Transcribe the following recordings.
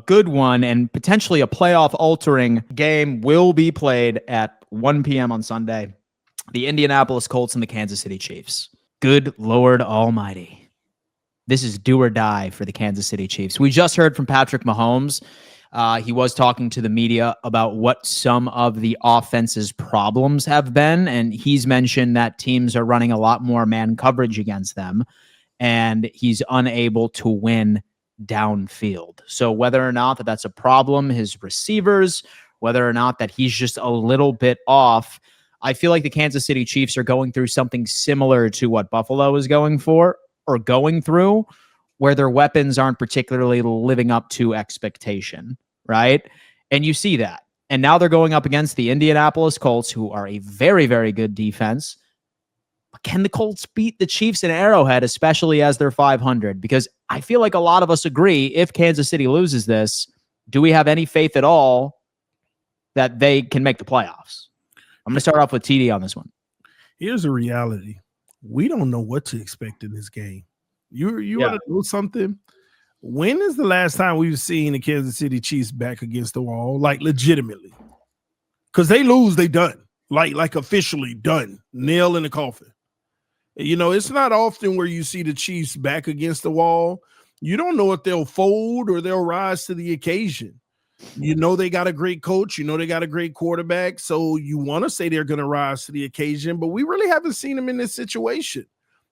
good one and potentially a playoff-altering game will be played at 1 p.m. on Sunday. The Indianapolis Colts and the Kansas City Chiefs. Good Lord Almighty. This is do or die for the Kansas City Chiefs. We just heard from Patrick Mahomes. He was talking to the media about what some of the offense's problems have been, and he's mentioned that teams are running a lot more man coverage against them, and he's unable to win downfield. So whether or not that's a problem, his receivers, whether or not that he's just a little bit off, I feel like the Kansas City Chiefs are going through something similar to what Buffalo is going through, where their weapons aren't particularly living up to expectation, right? And you see that. And now they're going up against the Indianapolis Colts, who are a very, very good defense. But can the Colts beat the Chiefs in Arrowhead, especially as they're 500? Because I feel like a lot of us agree, if Kansas City loses this, do we have any faith at all that they can make the playoffs? I'm going to start off with TD on this one. Here's the reality. We don't know what to expect in this game. You want to know something? When is the last time we've seen the Kansas City Chiefs back against the wall, like legitimately? Because they lose, they done. Like officially done. Nail in the coffin. You know, it's not often where you see the Chiefs back against the wall. You don't know if they'll fold or they'll rise to the occasion. You know they got a great coach. You know they got a great quarterback. So you want to say they're going to rise to the occasion, but we really haven't seen them in this situation.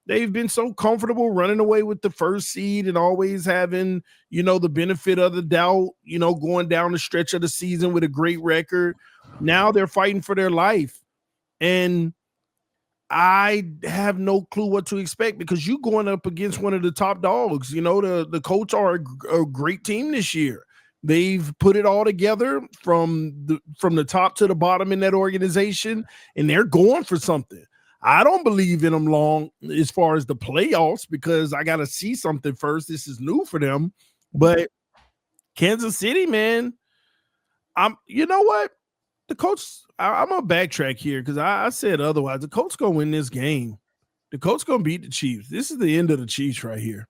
They've been so comfortable running away with the first seed and always having, you know, the benefit of the doubt, you know, going down the stretch of the season with a great record. Now they're fighting for their life. And I have no clue what to expect because you're going up against one of the top dogs. You know, the Colts are a great team this year. They've put it all together from the top to the bottom in that organization, and they're going for something. I don't believe in them long as far as the playoffs because I got to see something first. This is new for them. But Kansas City, man, you know what? The Colts, I'm going to backtrack here because I said otherwise. The Colts going to win this game. The Colts going to beat the Chiefs. This is the end of the Chiefs right here.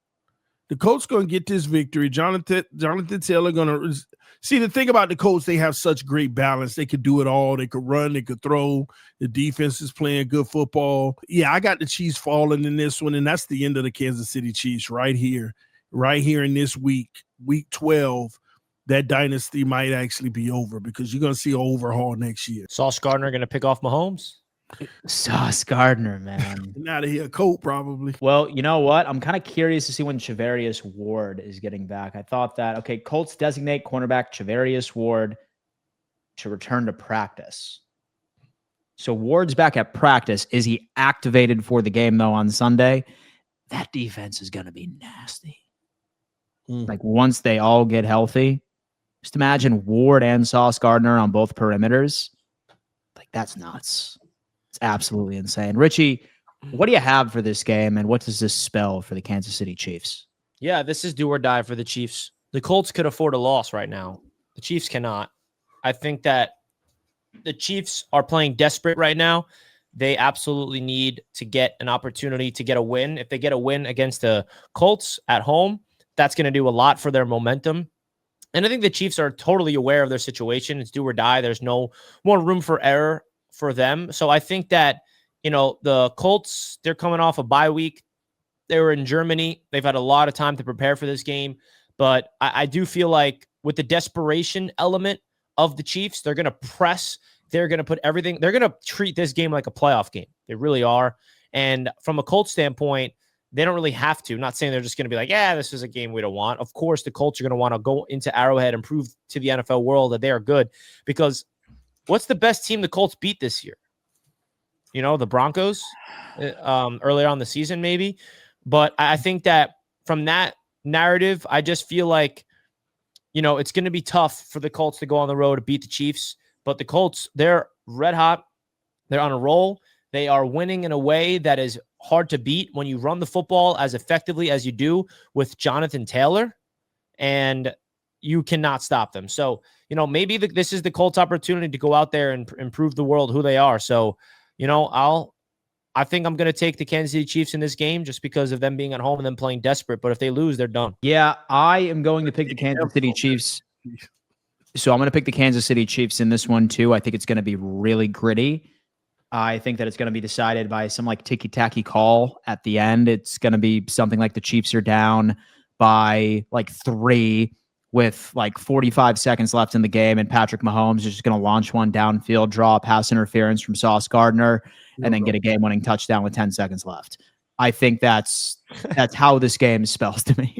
The Colts going to get this victory. Jonathan Taylor going to see the thing about the Colts. They have such great balance. They could do it all. They could run. They could throw. The defense is playing good football. Yeah, I got the Chiefs falling in this one, and that's the end of the Kansas City Chiefs right here in this week 12. That dynasty might actually be over because you're going to see an overhaul next year. Sauce Gardner going to pick off Mahomes? Sauce Gardner, man. Out of here, Colt probably. Well, you know what? I'm kind of curious to see when Charvarius Ward is getting back. I thought that, okay, Colts designate cornerback Charvarius Ward to return to practice. So Ward's back at practice. Is he activated for the game, though, on Sunday? That defense is going to be nasty. Like, once they all get healthy, just imagine Ward and Sauce Gardner on both perimeters. Like, that's nuts. It's absolutely insane. Richie, what do you have for this game, and what does this spell for the Kansas City Chiefs? Yeah, this is do or die for the Chiefs. The Colts could afford a loss right now. The Chiefs cannot. I think that the Chiefs are playing desperate right now. They absolutely need to get an opportunity to get a win. If they get a win against the Colts at home, that's going to do a lot for their momentum. And I think the Chiefs are totally aware of their situation. It's do or die. There's no more room for error for them. So I think that, you know, the Colts, they're coming off a bye week. They were in Germany. They've had a lot of time to prepare for this game. But I do feel like with the desperation element of the Chiefs, they're going to press. They're going to put everything. They're going to treat this game like a playoff game. They really are. And from a Colts standpoint, they don't really have to. I'm not saying they're just going to be like, yeah, this is a game we don't want. Of course, the Colts are going to want to go into Arrowhead and prove to the NFL world that they are good. Because what's the best team the Colts beat this year? You know, the Broncos earlier on the season, maybe. But I think that from that narrative, I just feel like, you know, it's going to be tough for the Colts to go on the road to beat the Chiefs. But the Colts, they're red hot. They're on a roll. They are winning in a way that is hard to beat when you run the football as effectively as you do with Jonathan Taylor, and you cannot stop them. So, you know, maybe this is the Colts' opportunity to go out there and prove the world who they are. So, you know, I think I'm going to take the Kansas City Chiefs in this game just because of them being at home and them playing desperate. But if they lose, they're done. Yeah, I am going to pick the Kansas City Chiefs So I'm going to pick the Kansas City Chiefs in this one too. I think it's going to be really gritty. I think that it's going to be decided by some like ticky-tacky call at the end. It's going to be something like the Chiefs are down by like 3 with like 45 seconds left in the game, and Patrick Mahomes is just going to launch one downfield, draw a pass interference from Sauce Gardner, and then get a game-winning touchdown with 10 seconds left. I think that's how this game spells to me.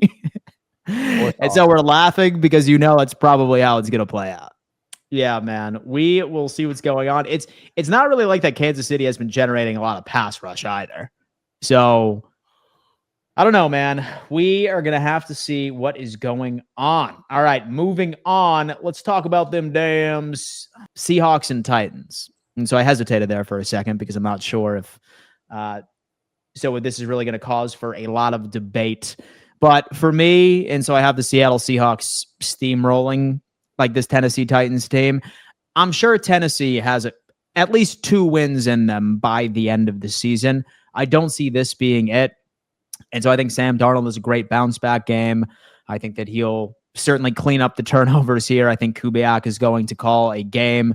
And so we're laughing because it's probably how it's going to play out. Yeah, man. We will see what's going on. It's not really like that Kansas City has been generating a lot of pass rush either. So I don't know, man. We are going to have to see what is going on. All right, moving on. Let's talk about them damn Seahawks and Titans. And so I hesitated there for a second because I'm not sure if so this is really going to cause for a lot of debate. But for me, and so I have the Seattle Seahawks steamrolling like this Tennessee Titans team. I'm sure Tennessee has at least 2 wins in them by the end of the season. I don't see this being it. And so I think Sam Darnold is a great bounce back game. I think that he'll certainly clean up the turnovers here. I think Kubiak is going to call a game.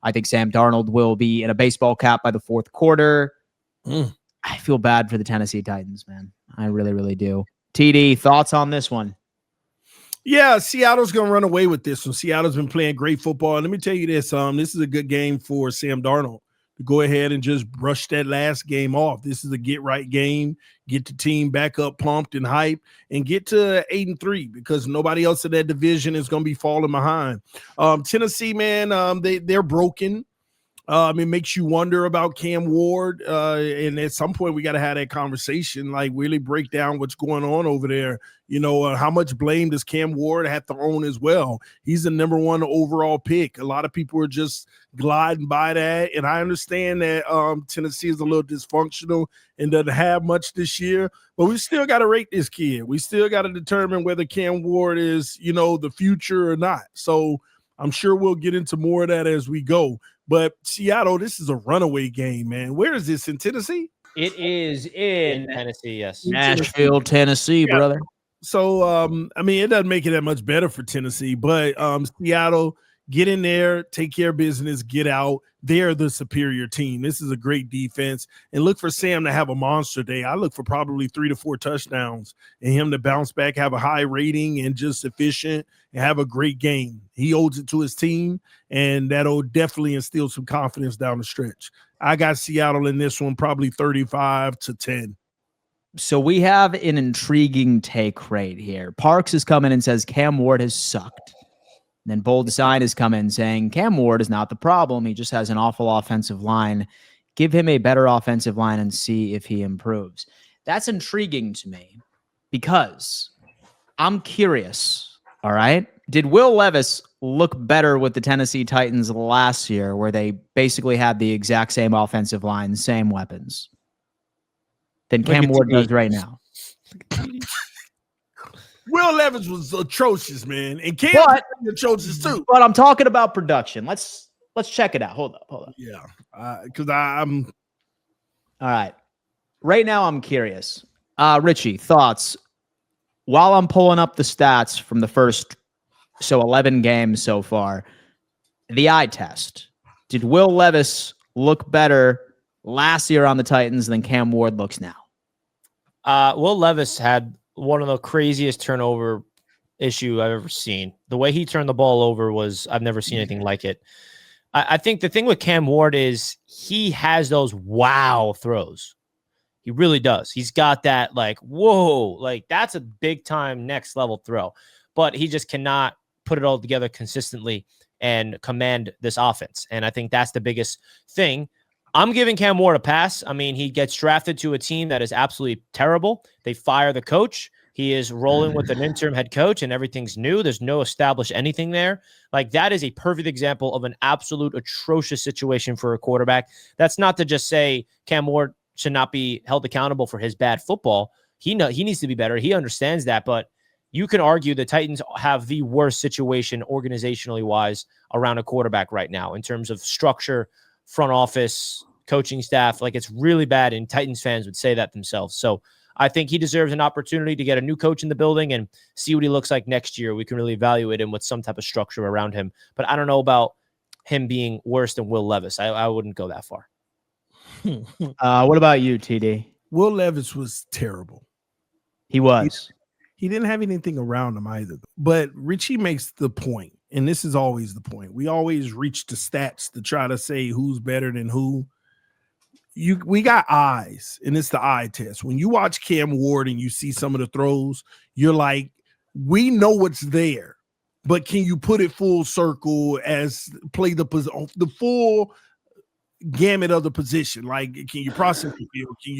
I think Sam Darnold will be in a baseball cap by the 4th quarter. I feel bad for the Tennessee Titans, man. I really, really do. TD, thoughts on this one? Yeah, Seattle's going to run away with this one. Seattle's been playing great football. And let me tell you this, this is a good game for Sam Darnold to go ahead and just brush that last game off. This is a get-right game, get the team back up, pumped and hyped, and get to 8-3 because nobody else in that division is going to be falling behind. Tennessee, man, they're broken. It makes you wonder about Cam Ward. And at some point, we got to have that conversation, like really break down what's going on over there. How much blame does Cam Ward have to own as well? He's the number 1 overall pick. A lot of people are just gliding by that. And I understand that Tennessee is a little dysfunctional and doesn't have much this year. But we still got to rate this kid. We still got to determine whether Cam Ward is, the future or not. So I'm sure we'll get into more of that as we go. But Seattle, this is a runaway game, man. Where is this, in Tennessee? It is in Tennessee, yes. Nashville, Tennessee, brother. So, it doesn't make it that much better for Tennessee, but Seattle, get in there, take care of business, get out. They're the superior team. This is a great defense. And look for Sam to have a monster day. I look for probably 3 to 4 touchdowns and him to bounce back, have a high rating and just efficient and have a great game. He owes it to his team, and that'll definitely instill some confidence down the stretch. I got Seattle in this one, probably 35-10. So we have an intriguing take right here. Parks has come in and says Cam Ward has sucked. And then Bold Sign has come in saying Cam Ward is not the problem. He just has an awful offensive line. Give him a better offensive line and see if he improves. That's intriguing to me because I'm curious, all right? Did Will Levis look better with the Tennessee Titans last year where they basically had the exact same offensive line, same weapons, than Cam Ward does right now? Will Levis was atrocious, man, and Cam was atrocious too. But I'm talking about production. Let's check it out. Hold up. Yeah, because I'm all right. Right now, I'm curious. Richie, thoughts? While I'm pulling up the stats from the first 11 games so far, the eye test. Did Will Levis look better last year on the Titans than Cam Ward looks now? Will Levis had one of the craziest turnover issue I've ever seen. The way he turned the ball over I've never seen anything like it. I think the thing with Cam Ward is he has those wow throws. He really does. He's got that like, whoa, like that's a big time next level throw, but he just cannot put it all together consistently and command this offense. And I think that's the biggest thing. I'm giving Cam Ward a pass. I mean, he gets drafted to a team that is absolutely terrible. They fire the coach. He is rolling with an interim head coach and everything's new. There's no established anything there. Like that is a perfect example of an absolute atrocious situation for a quarterback. That's not to just say Cam Ward should not be held accountable for his bad football. He needs to be better. He understands that, but you can argue the Titans have the worst situation organizationally wise around a quarterback right now in terms of structure, front office, coaching staff. Like it's really bad, and Titans fans would say that themselves. So I think he deserves an opportunity to get a new coach in the building and see what he looks like next year. We can really evaluate him with some type of structure around him. But I don't know about him being worse than Will Levis. I wouldn't go that far. What about you, TD? Will Levis was terrible. He was. He didn't have anything around him either. But Richie makes the point, and this is always the point. We always reach the stats to try to say who's better than who. We got eyes, and it's the eye test. When you watch Cam Ward and you see some of the throws, you're like, we know what's there, but can you put it full circle as play the full gamut of the position? Like, can you process the field? Can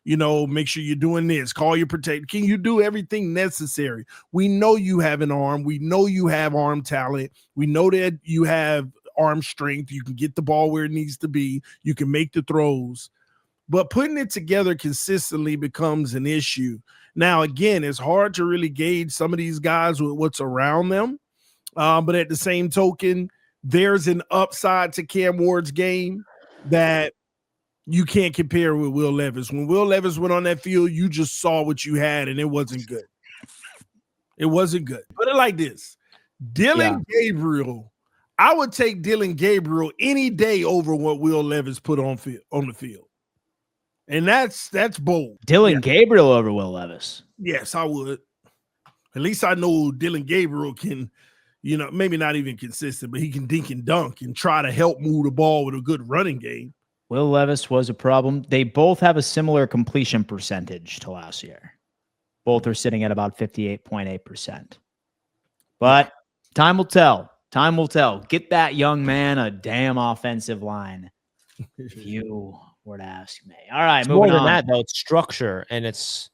you make sure you're doing this? Call your protect. Can you do everything necessary? We know you have an arm. We know you have arm talent. We know that you have arm strength. You can get the ball where it needs to be. You can make the throws. But putting it together consistently becomes an issue. Now, again, it's hard to really gauge some of these guys with what's around them. But at the same token, there's an upside to Cam Ward's game that you can't compare with Will Levis. When Will Levis went on that field, you just saw what you had, and it wasn't good. It wasn't good. Put it like this. Dylan Gabriel, I would take Dylan Gabriel any day over what Will Levis put on the field. And that's bold. Dylan Gabriel over Will Levis. Yes, I would. At least I know Dylan Gabriel can, maybe not even consistent, but he can dink and dunk and try to help move the ball with a good running game. Will Levis was a problem. They both have a similar completion percentage to last year. Both are sitting at about 58.8%. But time will tell. Time will tell. Get that young man a damn offensive line, if you were to ask me. All right, it's moving more than on. that, though. It's structure and it's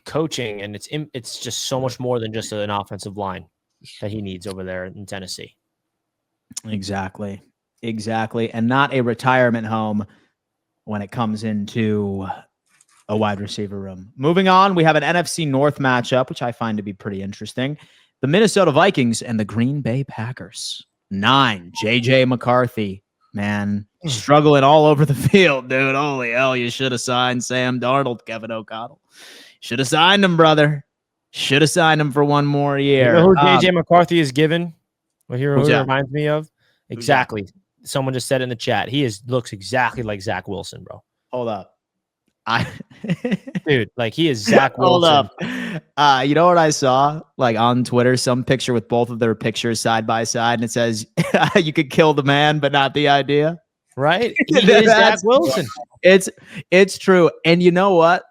coaching, and it's just so much more than just an offensive line that he needs over there in Tennessee. Exactly. And not a retirement home when it comes into a wide receiver room. Moving on, we have an NFC North matchup, which I find to be pretty interesting. The Minnesota Vikings and the Green Bay Packers. 9, J.J. McCarthy. Man, struggling all over the field, dude. Holy hell, you should have signed Sam Darnold, Kevin O'Connell. Should have signed him, brother. Should have signed him for one more year. You know who J.J. McCarthy is given? Well, who that? reminds me of? Exactly. Someone just said in the chat, he looks exactly like Zach Wilson, bro. Hold up. Dude, like he is Zach Wilson. Hold up. You know what I saw? Like on Twitter, some picture with both of their pictures side by side, and it says, you could kill the man, but not the idea. Right? He is Zach Wilson. It's true. And you know what?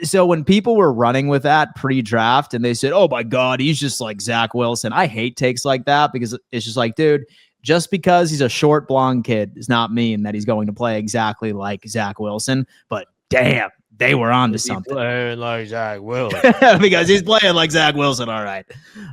So when people were running with that pre-draft and they said, oh my God, he's just like Zach Wilson. I hate takes like that because it's just like, dude, just because he's a short blonde kid does not mean that he's going to play exactly like Zach Wilson. But damn, they were on to something. Playing like Zach Wilson. Because he's playing like Zach Wilson. All right.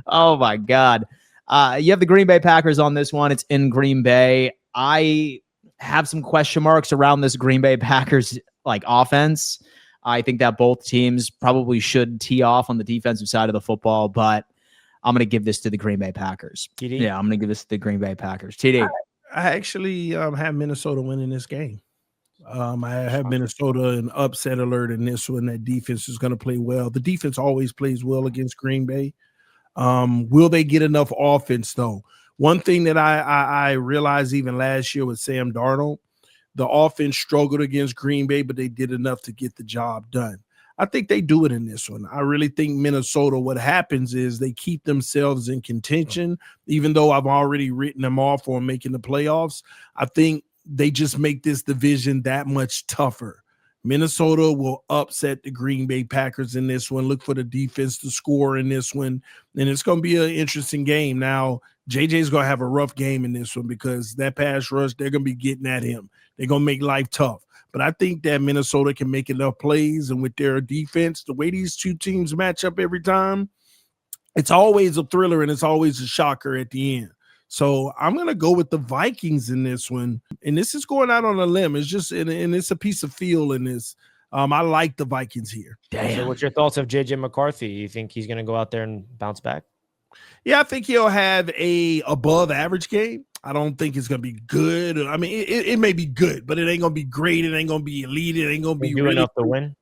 Oh my God. You have the Green Bay Packers on this one. It's in Green Bay. I have some question marks around this Green Bay Packers like offense. I think that both teams probably should tee off on the defensive side of the football, but I'm going to give this to the Green Bay Packers. TD? Yeah, I'm going to give this to the Green Bay Packers. TD. I actually have Minnesota winning this game. I have Minnesota an upset alert in this one. That defense is going to play well. The defense always plays well against Green Bay. Will they get enough offense, though? One thing that I realized even last year with Sam Darnold, the offense struggled against Green Bay, but they did enough to get the job done. I think they do it in this one. I really think Minnesota, what happens is they keep themselves in contention, even though I've already written them off on making the playoffs. I think they just make this division that much tougher. Minnesota will upset the Green Bay Packers in this one. Look for the defense to score in this one. And it's going to be an interesting game. Now, JJ's going to have a rough game in this one because that pass rush, they're going to be getting at him. They're going to make life tough. But I think that Minnesota can make enough plays, and with their defense, the way these two teams match up every time, it's always a thriller and it's always a shocker at the end. So I'm going to go with the Vikings in this one. And this is going out on a limb. It's just, and it's a piece of feel in this. I like the Vikings here. Damn. So what's your thoughts of J.J. McCarthy? You think he's going to go out there and bounce back? Yeah, I think he'll have a above average game. I don't think it's going to be good. I mean, it may be good, but it ain't going to be great. It ain't going to be elite. It ain't going to be really enough to win.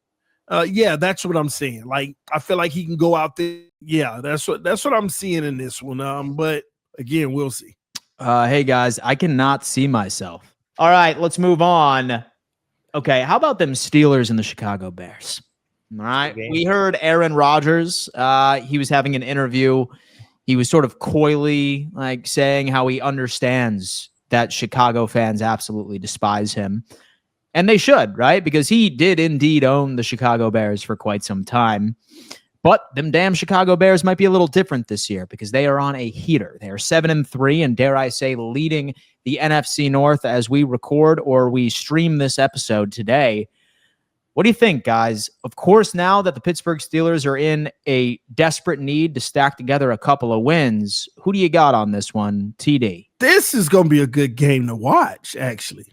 Yeah, that's what I'm saying. Like, I feel like he can go out there. Yeah, that's what I'm seeing in this one. But again, we'll see. Hey guys, I cannot see myself. All right, let's move on. Okay, how about them Steelers and the Chicago Bears? All right, we heard Aaron Rodgers. He was having an interview. He was sort of coyly like saying how he understands that Chicago fans absolutely despise him. And they should, right? Because he did indeed own the Chicago Bears for quite some time. But them damn Chicago Bears might be a little different this year because they are on a heater. They are 7-3 and dare I say leading the NFC North as we record or we stream this episode today. What do you think, guys? Of course, now that the Pittsburgh Steelers are in a desperate need to stack together a couple of wins, who do you got on this one, TD? This is going to be a good game to watch, actually.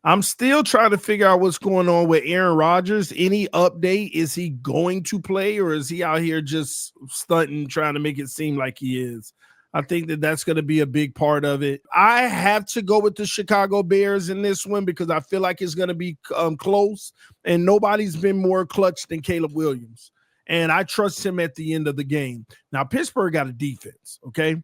I'm still trying to figure out what's going on with Aaron Rodgers. Any update? Is he going to play or is he out here just stunting, trying to make it seem like he is? I think that's going to be a big part of it. I have to go with the Chicago Bears in this one because I feel like it's going to be close, and nobody's been more clutch than Caleb Williams. And I trust him at the end of the game. Now, Pittsburgh got a defense, okay?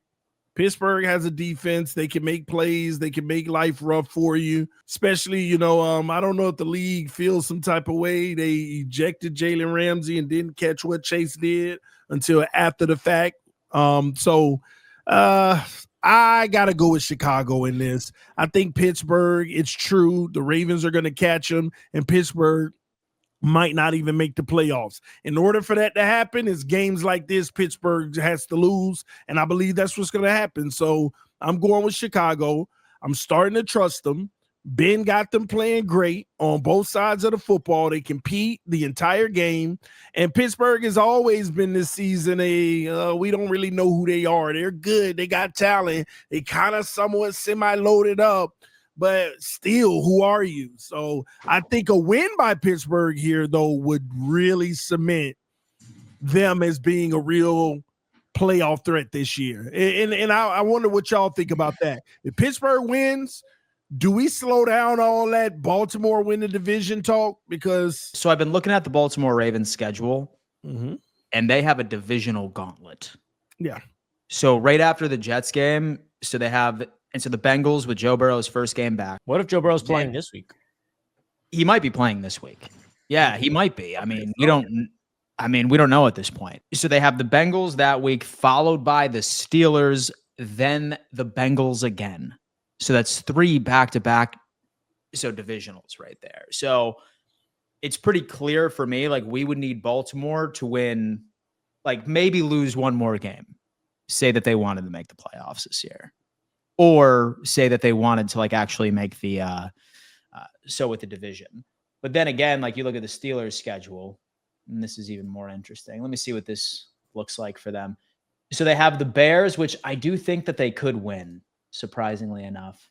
Pittsburgh has a defense. They can make plays. They can make life rough for you, especially, I don't know if the league feels some type of way. They ejected Jalen Ramsey and didn't catch what Chase did until after the fact. I got to go with Chicago in this. I think Pittsburgh, it's true. The Ravens are going to catch them, and Pittsburgh might not even make the playoffs. In order for that to happen, is games like this, Pittsburgh has to lose, and I believe that's what's going to happen. So I'm going with Chicago. I'm starting to trust them. Ben got them playing great on both sides of the football. They compete the entire game. And Pittsburgh has always been this season we don't really know who they are. They're good. They got talent. They kind of somewhat semi-loaded up. But still, who are you? So I think a win by Pittsburgh here, though, would really cement them as being a real playoff threat this year. And I wonder what y'all think about that. If Pittsburgh wins, do we slow down all that Baltimore win the division talk? Because so I've been looking at the Baltimore Ravens schedule, and they have a divisional gauntlet. Yeah. So right after the Jets game, so the Bengals with Joe Burrow's first game back. What if Joe Burrow's playing this week? He might be playing this week. Yeah, he might be. I mean, we don't know at this point. So they have the Bengals that week, followed by the Steelers, then the Bengals again. So that's 3 back-to-back, divisionals right there. So it's pretty clear for me, like we would need Baltimore to win, like maybe lose one more game, say that they wanted to make the playoffs this year, or say that they wanted to like actually make the with the division. But then again, like you look at the Steelers schedule, and this is even more interesting. Let me see what this looks like for them. So they have the Bears, which I do think that they could win. Surprisingly enough,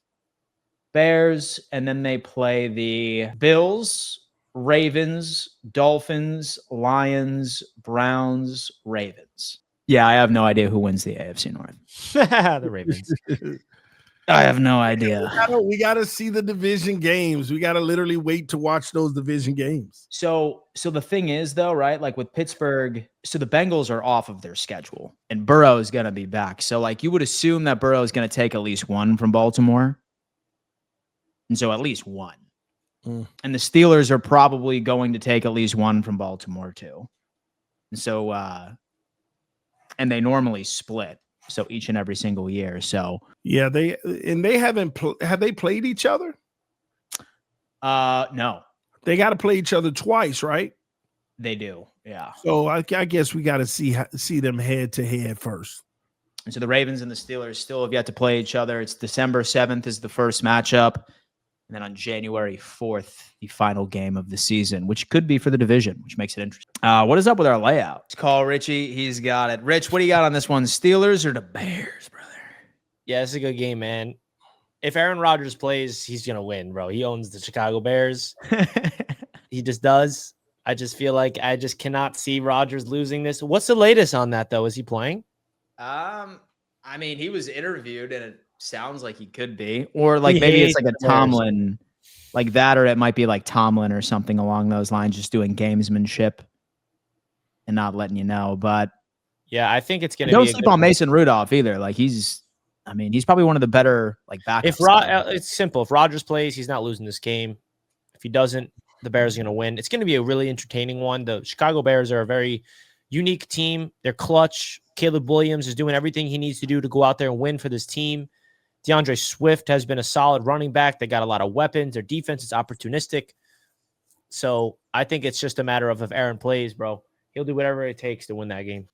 Bears, and then they play the Bills, Ravens, Dolphins, Lions, Browns, Ravens. Yeah, I have no idea who wins the AFC North. The Ravens. I have no idea. We gotta see the division games. We gotta literally wait to watch those division games. So the thing is, though, right? Like with Pittsburgh, so the Bengals are off of their schedule, and Burrow is gonna be back. So like you would assume that Burrow is gonna take at least one from Baltimore, and so at least one. And the Steelers are probably going to take at least one from Baltimore too. And so, and they normally split. So each and every single year. So yeah, have they played each other? No. They got to play each other twice, right? They do. Yeah. So I guess we got to see them head to head first. And so the Ravens and the Steelers still have yet to play each other. It's December 7th is the first matchup. And then on January 4th, the final game of the season, which could be for the division, which makes it interesting. What is up with our layout? Let's call Richie. He's got it. Rich, what do you got on this one? Steelers or the Bears, brother? Yeah, it's a good game, man. If Aaron Rodgers plays, he's going to win, bro. He owns the Chicago Bears. He just does. I just feel like I just cannot see Rodgers losing this. What's the latest on that, though? Is he playing? I mean, he was interviewed, and it sounds like he could be. Or like maybe it's like a Tomlin. Like that, or it might be like Tomlin or something along those lines, just doing gamesmanship and not letting you know. But yeah, I think it's going to be. Don't sleep on Mason Rudolph either. Like he's probably one of the better like backups. It's simple. If Rodgers plays, he's not losing this game. If he doesn't, the Bears are going to win. It's going to be a really entertaining one. The Chicago Bears are a very unique team. They're clutch. Caleb Williams is doing everything he needs to do to go out there and win for this team. DeAndre Swift has been a solid running back. They got a lot of weapons. Their defense is opportunistic. So I think it's just a matter of if Aaron plays, bro. He'll do whatever it takes to win that game.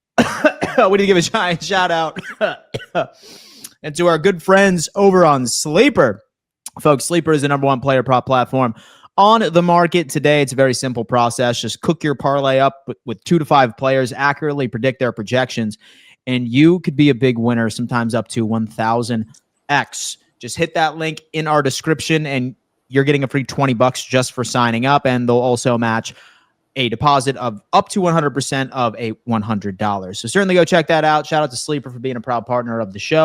We need to give a giant shout out and to our good friends over on Sleeper. Folks, Sleeper is the #1 player prop platform on the market today. It's a very simple process. Just cook your parlay up with 2 to 5 players, accurately predict their projections, and you could be a big winner, sometimes up to 1,000x. Just hit that link in our description, and you're getting a free $20 just for signing up, and they'll also match a deposit of up to 100% of a $100. So certainly go check that out. Shout out to Sleeper for being a proud partner of the show.